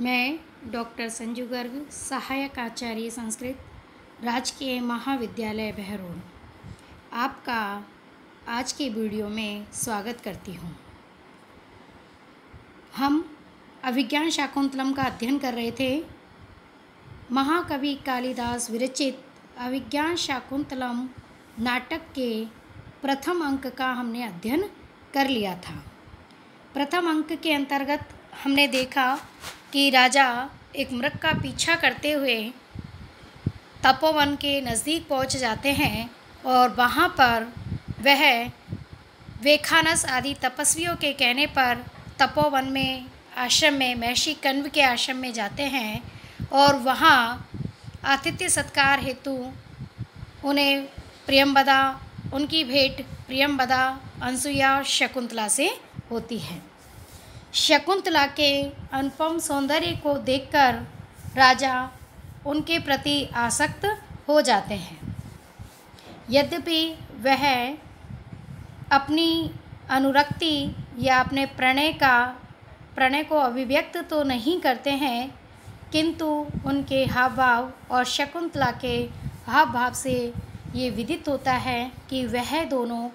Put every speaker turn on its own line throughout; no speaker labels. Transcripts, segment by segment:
मैं डॉक्टर संजू गर्ग, सहायक आचार्य संस्कृत, राजकीय महाविद्यालय बहरोड, आपका आज के वीडियो में स्वागत करती हूँ। हम अभिज्ञान शाकुंतलम का अध्ययन कर रहे थे। महाकवि कालिदास विरचित अभिज्ञान शाकुंतलम नाटक के प्रथम अंक का हमने अध्ययन कर लिया था। प्रथम अंक के अंतर्गत हमने देखा कि राजा एक मृग का पीछा करते हुए तपोवन के नज़दीक पहुंच जाते हैं और वहां पर वह वेखानस आदि तपस्वियों के कहने पर तपोवन में आश्रम में महर्षि कण्व के आश्रम में जाते हैं और वहां आतिथ्य सत्कार हेतु उन्हें प्रियंवदा उनकी भेंट प्रियंवदा अनसुईया शकुंतला से होती है। शकुंतला के अनुपम सौंदर्य को देखकर राजा उनके प्रति आसक्त हो जाते हैं। यद्यपि वह अपनी अनुरक्ति या अपने प्रणय को अभिव्यक्त तो नहीं करते हैं, किंतु उनके हाव भाव और शकुंतला के हाव भाव से ये विदित होता है कि वह दोनों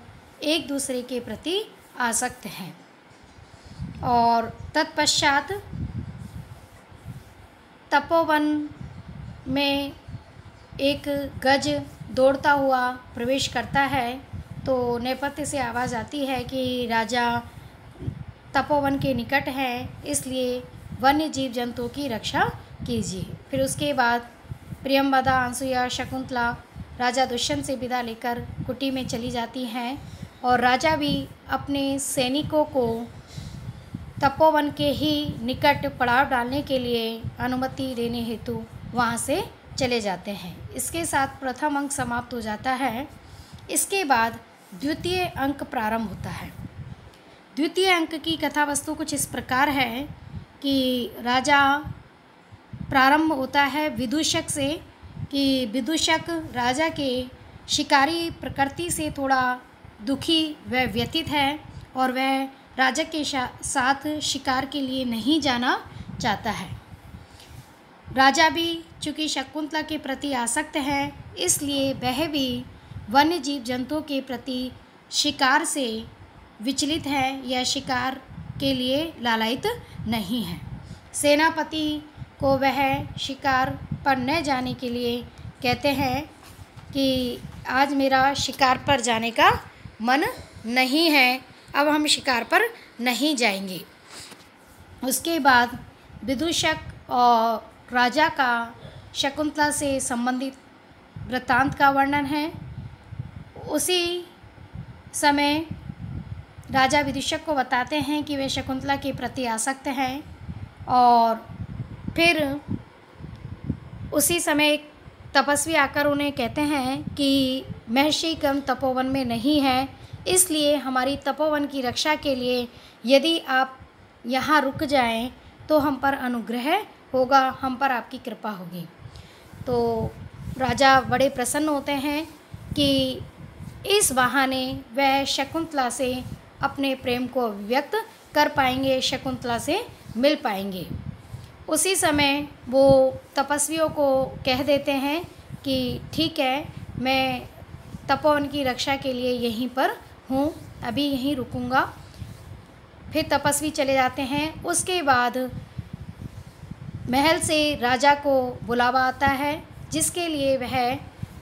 एक दूसरे के प्रति आसक्त हैं। और तत्पश्चात तपोवन में एक गज दौड़ता हुआ प्रवेश करता है तो नेपथ्य से आवाज़ आती है कि राजा तपोवन के निकट है, इसलिए वन्य जीव जंतुओं की रक्षा कीजिए। फिर उसके बाद प्रियंवदा अनसुईया शकुंतला राजा दुष्यंत से विदा लेकर कुटी में चली जाती हैं और राजा भी अपने सैनिकों को तपोवन के ही निकट पड़ाव डालने के लिए अनुमति देने हेतु वहाँ से चले जाते हैं। इसके साथ प्रथम अंक समाप्त हो जाता है। इसके बाद द्वितीय अंक प्रारंभ होता है। द्वितीय अंक की कथा वस्तु कुछ इस प्रकार है कि राजा प्रारंभ होता है विदूषक से कि विदूषक राजा के शिकारी प्रकृति से थोड़ा दुखी व व्यथित है और वह राजा के साथ शिकार के लिए नहीं जाना चाहता है। राजा भी चूँकि शकुंतला के प्रति आसक्त है, इसलिए वह भी वन्य जीव जंतुओं के प्रति शिकार से विचलित है या शिकार के लिए लालायित नहीं है। सेनापति को वह शिकार पर न जाने के लिए कहते हैं कि आज मेरा शिकार पर जाने का मन नहीं है, अब हम शिकार पर नहीं जाएंगे। उसके बाद विदूषक और राजा का शकुंतला से संबंधित वृत्तांत का वर्णन है। उसी समय राजा विदूषक को बताते हैं कि वे शकुंतला के प्रति आसक्त हैं और फिर उसी समय एक तपस्वी आकर उन्हें कहते हैं कि महर्षि कण्व तपोवन में नहीं है, इसलिए हमारी तपोवन की रक्षा के लिए यदि आप यहाँ रुक जाएं तो हम पर अनुग्रह होगा, हम पर आपकी कृपा होगी। तो राजा बड़े प्रसन्न होते हैं कि इस बहाने वह शकुंतला से अपने प्रेम को अभिव्यक्त कर पाएंगे, शकुंतला से मिल पाएंगे। उसी समय वो तपस्वियों को कह देते हैं कि ठीक है, मैं तपोवन की रक्षा के लिए यहीं पर हूँ, अभी यहीं रुकूंगा। फिर तपस्वी चले जाते हैं। उसके बाद महल से राजा को बुलावा आता है, जिसके लिए वह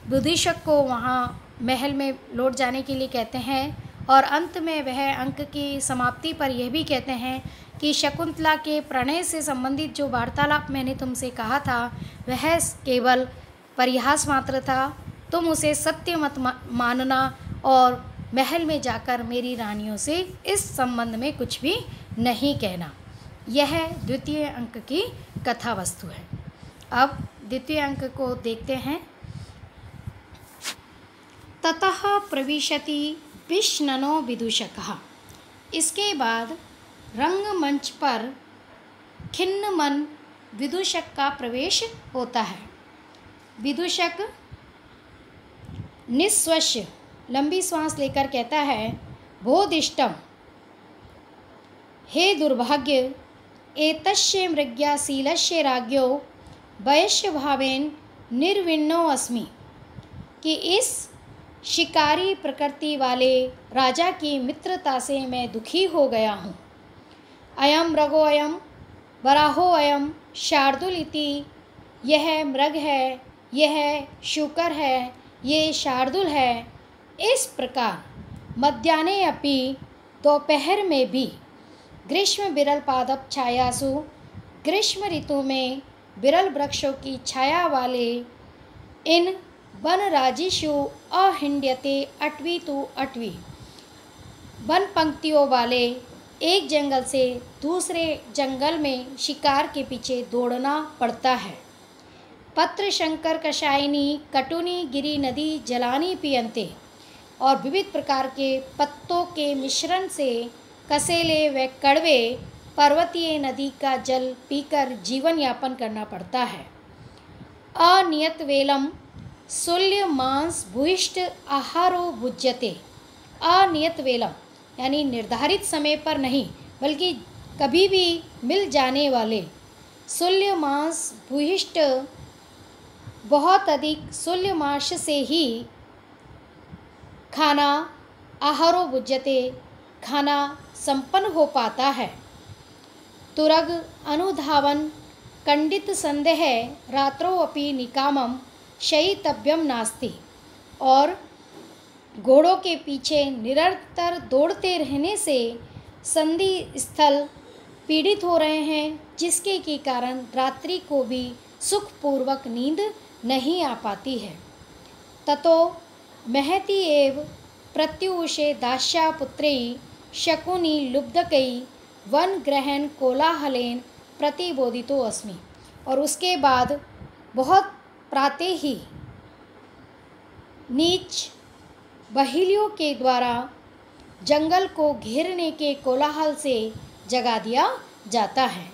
विदूषक को वहाँ महल में लौट जाने के लिए कहते हैं और अंत में वह अंक की समाप्ति पर यह भी कहते हैं कि शकुंतला के प्रणय से संबंधित जो वार्तालाप मैंने तुमसे कहा था वह केवल परिहास मात्र था, तुम उसे सत्य मत मानना और महल में जाकर मेरी रानियों से इस संबंध में कुछ भी नहीं कहना। यह द्वितीय अंक की कथा वस्तु है। अब द्वितीय अंक को देखते हैं। ततः प्रविशति विष्णनो विदूषकः। इसके बाद रंगमंच पर खिन्न मन विदूषक का प्रवेश होता है। विदूषक निःश्वास लंबी सांस लेकर कहता है, बोधिष्टम, हे दुर्भाग्य एतस्य मृग्याशीलस्य राज्ञो वयस्य भावेन निर्विण्णो अस्मि, कि इस शिकारी प्रकृति वाले राजा की मित्रता से मैं दुखी हो गया हूँ। अयम मृगो अयम वराहो अयम शार्दूल इति, यह मृग है, यह शूकर है, ये शार्दूल है। इस प्रकार मध्याह्ने अपि, दोपहर में भी, ग्रीष्म विरल पादप छायासु, ग्रीष्म ऋतु में विरल वृक्षों की छाया वाले इन वन राजिषु अहिंड्यते अटवी तु अटवी, वन पंक्तियों वाले एक जंगल से दूसरे जंगल में शिकार के पीछे दौड़ना पड़ता है। पत्र शंकर कषायनी कटुनी गिरी नदी जलानी पियंते, और विविध प्रकार के पत्तों के मिश्रण से कसेले व कड़वे पर्वतीय नदी का जल पीकर जीवन यापन करना पड़ता है। अनियत वेलम शूल्य मांस भूयिष्ठ आहारो भुज्यते। अनियत वेलम यानी निर्धारित समय पर नहीं, बल्कि कभी भी मिल जाने वाले, शूल्य मांस भूयिष्ठ बहुत अधिक शूल्य मांस से ही खाना, आहारो भुज्यते खाना संपन्न हो पाता है। तुरग अनुधावन कंडित संदेह रात्रो अपि निकामम शयितव्यम नास्ति, और घोड़ों के पीछे निरंतर दौड़ते रहने से संधि स्थल पीड़ित हो रहे हैं, जिसके के कारण रात्रि को भी सुखपूर्वक नींद नहीं आ पाती है। ततो महति एव प्रत्युषे दास्यापुत्रैः शकुनी लुब्धकैः वन ग्रहण कोलाहलेन प्रतिबोधितो अस्मि। और उसके बाद बहुत प्रातः ही नीच बहेलियों के द्वारा जंगल को घेरने के कोलाहल से जगा दिया जाता है।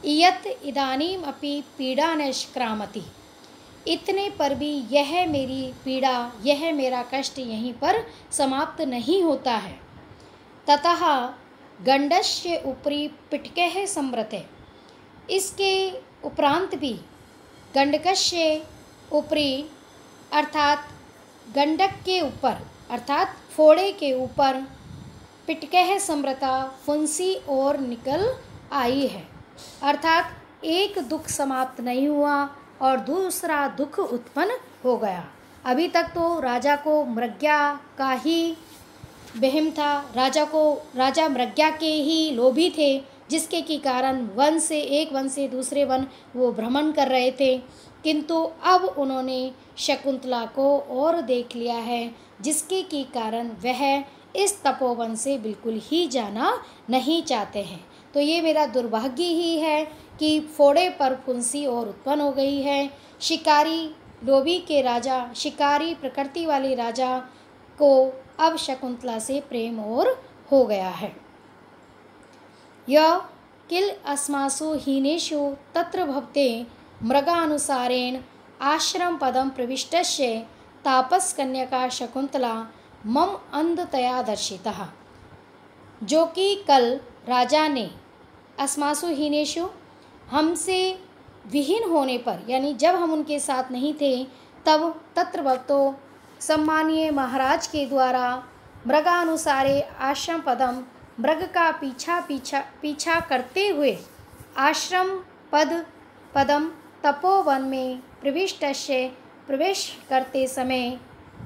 इयत इदानीम अपि पीड़ा निष्क्रामति, इतने पर भी यह मेरी पीड़ा, यह मेरा कष्ट यहीं पर समाप्त नहीं होता है। ततः गंडस्य ऊपरी पिटकः संवृते, इसके उपरांत भी गंडकस्य ऊपरी अर्थात गंडक के ऊपर अर्थात फोड़े के ऊपर पिटकः संवृता फुंसी और निकल आई है। अर्थात एक दुख समाप्त नहीं हुआ और दूसरा दुख उत्पन्न हो गया। अभी तक तो राजा को मृग्या का ही वहम था, राजा मृग्या के ही लोभी थे, जिसके के कारण वन से एक वन से दूसरे वन वो भ्रमण कर रहे थे। किंतु अब उन्होंने शकुंतला को और देख लिया है, जिसके के कारण वह इस तपोवन से बिल्कुल ही जाना नहीं चाहते हैं। तो ये मेरा दुर्भाग्य ही है कि फोड़े पर फुंसी और उत्पन्न हो गई है। शिकारी लोभी के राजा, शिकारी प्रकृति वाले राजा को अब शकुंतला से प्रेम और हो गया है। यह किल अस्मासु हीनेषु तत्र भवते मृगानुसारेण आश्रम पदम प्रविष्टस्य तापस कन्यका शकुंतला मम अंधतया दर्शिता, जो कि कल राजा ने अस्मासु हीनेषु, हमसे विहीन होने पर, यानी जब हम उनके साथ नहीं थे तब तत्र भवतो सम्मानीय महाराज के द्वारा मृगानुसारे आश्रम पदम, मृग का पीछा करते हुए आश्रम पदम तपोवन में प्रवेश करते समय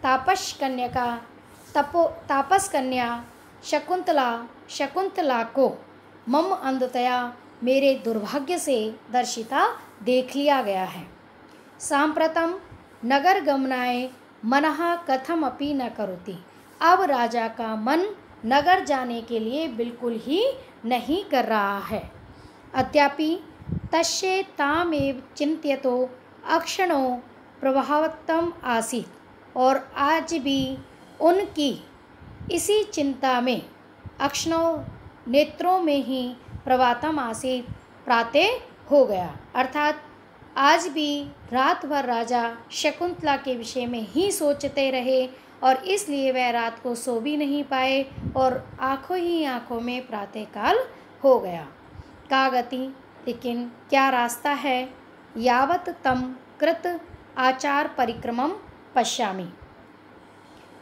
तापस कन्या शकुंतला को मम अंधतया, मेरे दुर्भाग्य से दर्शिता देख लिया गया है। सांप्रतम नगर गमनाय मनः कथम अपि न करोति, अब राजा का मन नगर जाने के लिए बिल्कुल ही नहीं कर रहा है। अद्यापि तस्य तामेव चिंत्यतो अक्षणो प्रभावत्तम आसीत, और आज भी उनकी इसी चिंता में अक्षणों नेत्रों में ही प्रवातम आसीत, प्रातः हो गया। अर्थात आज भी रात भर राजा शकुंतला के विषय में ही सोचते रहे और इसलिए वह रात को सो भी नहीं पाए और आँखों ही आँखों में प्रातःकाल हो गया। का गति, लेकिन क्या रास्ता है, यावत तम कृत आचार परिक्रमम पश्यामि,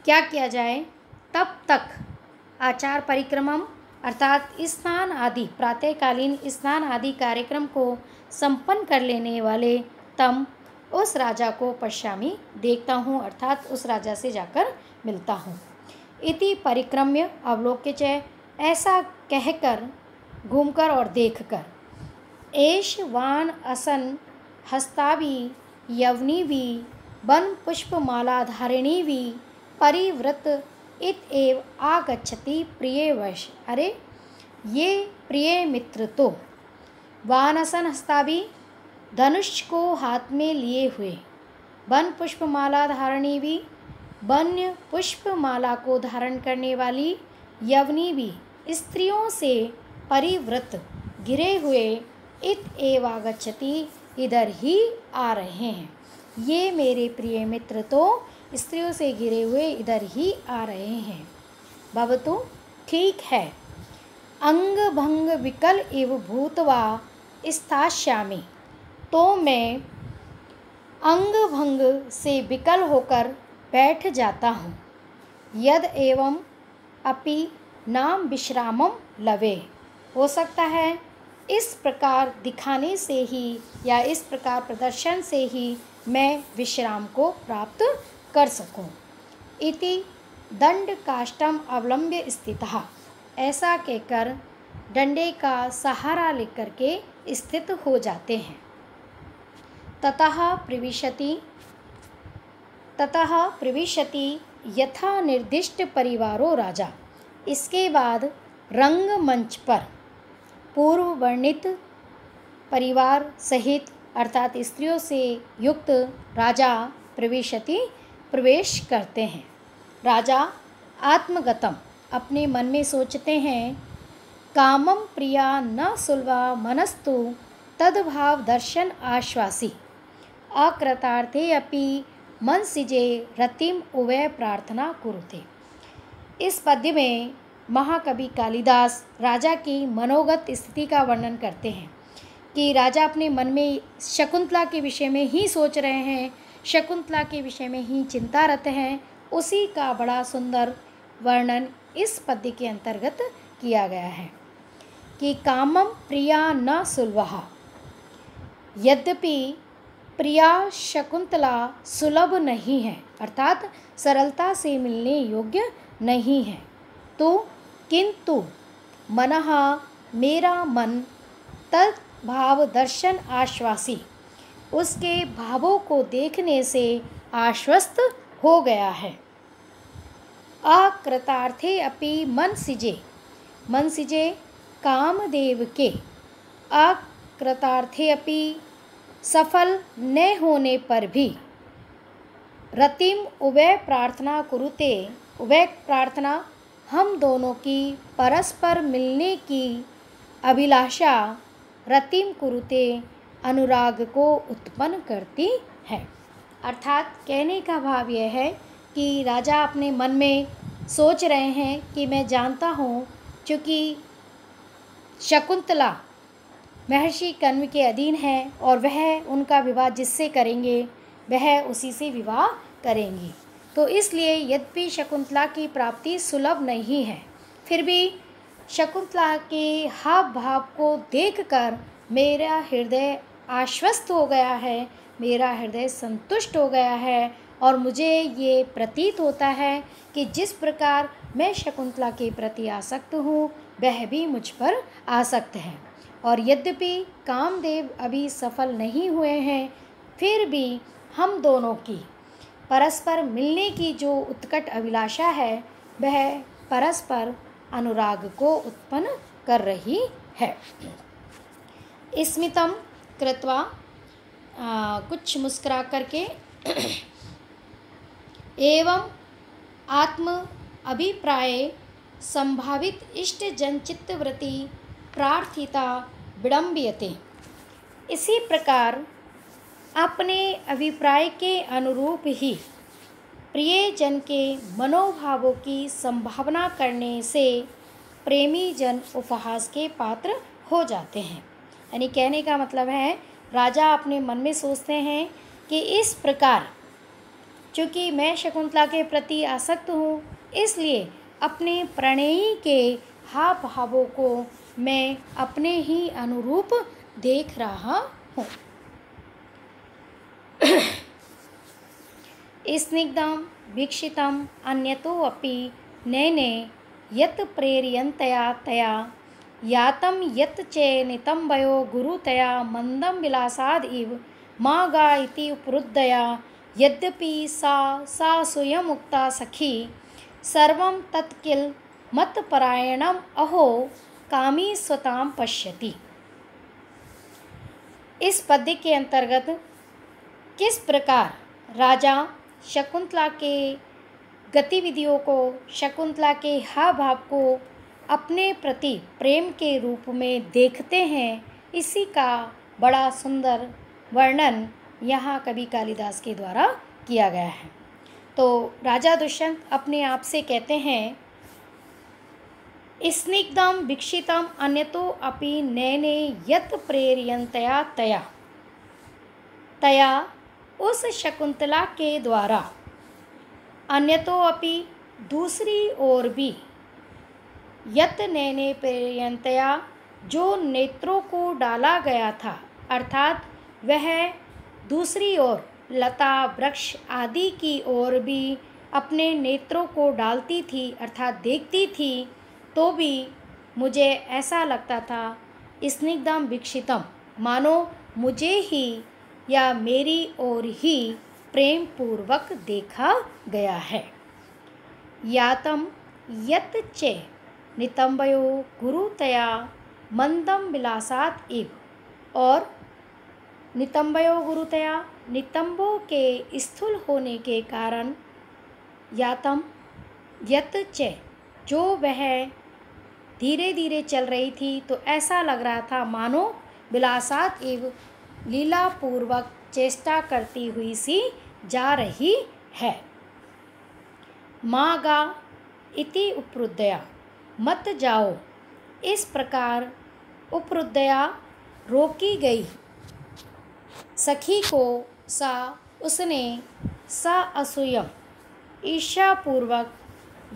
क्या किया जाए तब तक आचार परिक्रमम अर्थात स्नान आदि प्रातःकालीन स्नान आदि कार्यक्रम को संपन्न कर लेने वाले तम उस राजा को पश्यामि देखता हूँ, अर्थात उस राजा से जाकर मिलता हूँ। इति परिक्रम्य अवलोक्य च, ऐसा कहकर घूमकर और देखकर, एष वान असन हस्ताभि यवनीभि वन पुष्पमालाधारिणीभि परिवृत इत एव आगच्छति प्रिय वश। अरे ये प्रिय मित्र तो वानसन हस्ताभि धनुष को हाथ में लिए हुए, वन पुष्पमाला धारणी भी वन्य पुष्पमाला को धारण करने वाली, यवनी भी स्त्रियों से परिवृत घिरे हुए, इत एव आगच्छति इधर ही आ रहे हैं। ये मेरे प्रिय मित्र तो स्त्रियों से घिरे हुए इधर ही आ रहे हैं। भवतु ठीक है, अंग भंग विकल इव भूतवा स्थास्यामि, तो मैं अंग भंग से विकल होकर बैठ जाता हूँ। यद एवं अपि नाम विश्रामम लवे, हो सकता है इस प्रकार दिखाने से ही या इस प्रकार प्रदर्शन से ही मैं विश्राम को प्राप्त कर सकूं। इति दंड काष्ठम अवलंब्य स्थितः, ऐसा कहकर डंडे का सहारा लेकर के स्थित हो जाते हैं। ततः प्रविशति यथा निर्दिष्ट परिवारो राजा, इसके बाद रंगमंच पर पूर्व वर्णित परिवार सहित अर्थात स्त्रियों से युक्त राजा प्रवेश करते हैं। राजा आत्मगतम अपने मन में सोचते हैं, कामम प्रिया न सुलभा मनस्तु तद्भाव दर्शन आश्वासी, अकृतार्थे अपि मनसिजे रतिम उभय प्रार्थना कुरुते। इस पद्य में महाकवि कालिदास राजा की मनोगत स्थिति का वर्णन करते हैं कि राजा अपने मन में शकुंतला के विषय में ही सोच रहे हैं, शकुंतला के विषय में ही चिंतारत हैं। उसी का बड़ा सुंदर वर्णन इस पद्य के अंतर्गत किया गया है कि कामम प्रिया न सुलभा, यद्यपि प्रिया शकुंतला सुलभ नहीं है अर्थात सरलता से मिलने योग्य नहीं है, तो किंतु मनः मेरा मन तद्भाव दर्शन आश्वासी, उसके भावों को देखने से आश्वस्त हो गया है। अकृतार्थे अपि मनसिजे कामदेव के, अकृतार्थे अपि सफल न होने पर भी, रतिम उभय प्रार्थना कुरुते, उभय प्रार्थना हम दोनों की परस्पर मिलने की अभिलाषा, रतिम कुरुते अनुराग को उत्पन्न करती है। अर्थात कहने का भाव यह है कि राजा अपने मन में सोच रहे हैं कि मैं जानता हूँ क्योंकि शकुंतला महर्षि कण्व के अधीन है और वह उनका विवाह जिससे करेंगे वह उसी से विवाह करेंगी, तो इसलिए यद्यपि शकुंतला की प्राप्ति सुलभ नहीं है, फिर भी शकुंतला के हाव भाव को देखकर मेरा हृदय आश्वस्त हो गया है, मेरा हृदय संतुष्ट हो गया है और मुझे ये प्रतीत होता है कि जिस प्रकार मैं शकुंतला के प्रति आसक्त हूँ वह भी मुझ पर आसक्त है। और यद्यपि कामदेव अभी सफल नहीं हुए हैं, फिर भी हम दोनों की परस्पर मिलने की जो उत्कट अभिलाषा है वह परस्पर अनुराग को उत्पन्न कर रही है। स्मितम कृत्वा कुछ मुस्कुरा करके एवं आत्म अभिप्राय संभावित इष्ट जन चित्तवृत्ति प्रार्थिता विडंबियते, इसी प्रकार अपने अभिप्राय के अनुरूप ही प्रियजन के मनोभावों की संभावना करने से प्रेमी जन उपहास के पात्र हो जाते हैं। यानी कहने का मतलब है, राजा अपने मन में सोचते हैं कि इस प्रकार चूँकि मैं शकुंतला के प्रति आसक्त हूँ, इसलिए अपने प्रणयी के हाव भावों को मैं अपने ही अनुरूप देख रहा हूँ। स्निग्धं वीक्षितम् अन्यतोऽपि नयने यत् प्रेरयन्तया तया यातं यत् च नितम्बयो गुरुतया मन्दं विलासाद् इव मा गा इति उपरुद्धया यद्यपि सा स्वयं उक्ता सखी सर्वं तत् किल मतपरायणम् अहो कामी स्वतां पश्यति। इस पद्य के अंतर्गत किस प्रकार राजा शकुंतला के गतिविधियों को, शकुंतला के हाव भाव को अपने प्रति प्रेम के रूप में देखते हैं, इसी का बड़ा सुंदर वर्णन यहाँ कवि कालिदास के द्वारा किया गया है। तो राजा दुष्यंत अपने आप से कहते हैं, स्निग्धं वीक्षितम् अन्यतो अपि नयने यत् प्रेरयन्तया तया, तया उस शकुंतला के द्वारा, अन्यतो अपि दूसरी ओर भी, यत् नयने प्रेरयन्तया जो नेत्रों को डाला गया था, अर्थात वह दूसरी ओर लता वृक्ष आदि की ओर भी अपने नेत्रों को डालती थी, अर्थात देखती थी, तो भी मुझे ऐसा लगता था, स्निग्धं वीक्षितम्, मानो मुझे ही या मेरी ओर ही प्रेम पूर्वक देखा गया है। यातं यत् च नितंबयो गुरुतया मंदम विलासात् इव, और नितंबयो गुरुतया, नितंबों के स्थूल होने के कारण, यातम यत् च, जो वह धीरे धीरे चल रही थी तो ऐसा लग रहा था मानो विलासात एव, लीलापूर्वक चेष्टा करती हुई सी जा रही है। माँ गा इति उपरुद्धया, मत जाओ, इस प्रकार उपरुद्धया रोकी गई सखी को, सा उसने, सा असूयम ईर्ष्यापूर्वक,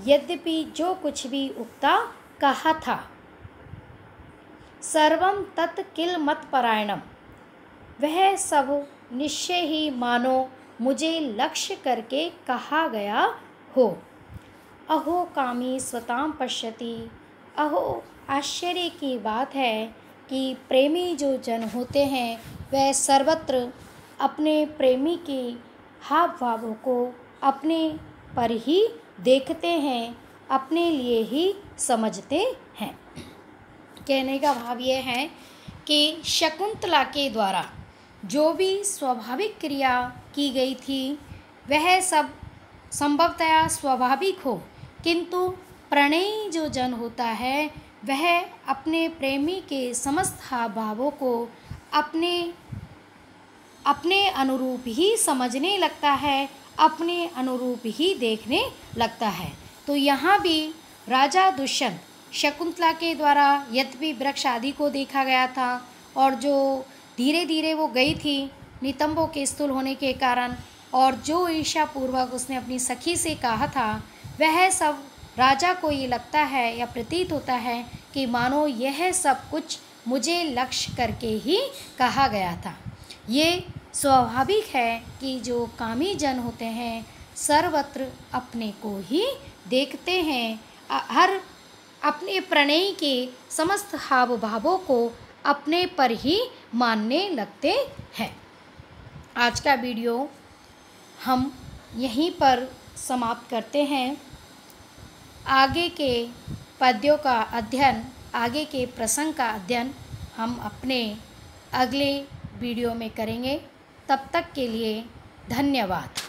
यद्यपि जो कुछ भी उक्ता कहा था, सर्वम तत् किल मत परायणम, वह सब निश्चय ही मानो मुझे लक्ष्य करके कहा गया हो। अहो कामी स्वतां पश्यति, अहो आश्चर्य की बात है कि प्रेमी जो जन होते हैं वह सर्वत्र अपने प्रेमी के हाव भावों को अपने पर ही देखते हैं, अपने लिए ही समझते हैं। कहने का भाव यह है कि शकुंतला के द्वारा जो भी स्वाभाविक क्रिया की गई थी वह सब संभवतया स्वाभाविक हो, किंतु प्रणयी जो जन होता है वह अपने प्रेमी के समस्त हाव भावों को अपने अनुरूप ही समझने लगता है, अपने अनुरूप ही देखने लगता है। तो यहाँ भी राजा दुष्यंत शकुंतला के द्वारा यद्यपि वृक्ष आदि को देखा गया था, और जो धीरे धीरे वो गई थी नितंबों के स्थूल होने के कारण, और जो ईर्ष्यापूर्वक उसने अपनी सखी से कहा था, वह सब राजा को ये लगता है या प्रतीत होता है कि मानो यह सब कुछ मुझे लक्ष्य करके ही कहा गया था। ये स्वाभाविक है कि जो कामी जन होते हैं सर्वत्र अपने को ही देखते हैं, हर अपने प्रणय के समस्त हाव भावों को अपने पर ही मानने लगते हैं। आज का वीडियो हम यहीं पर समाप्त करते हैं। आगे के पद्यों का अध्ययन, आगे के प्रसंग का अध्ययन हम अपने अगले वीडियो में करेंगे। तब तक के लिए धन्यवाद।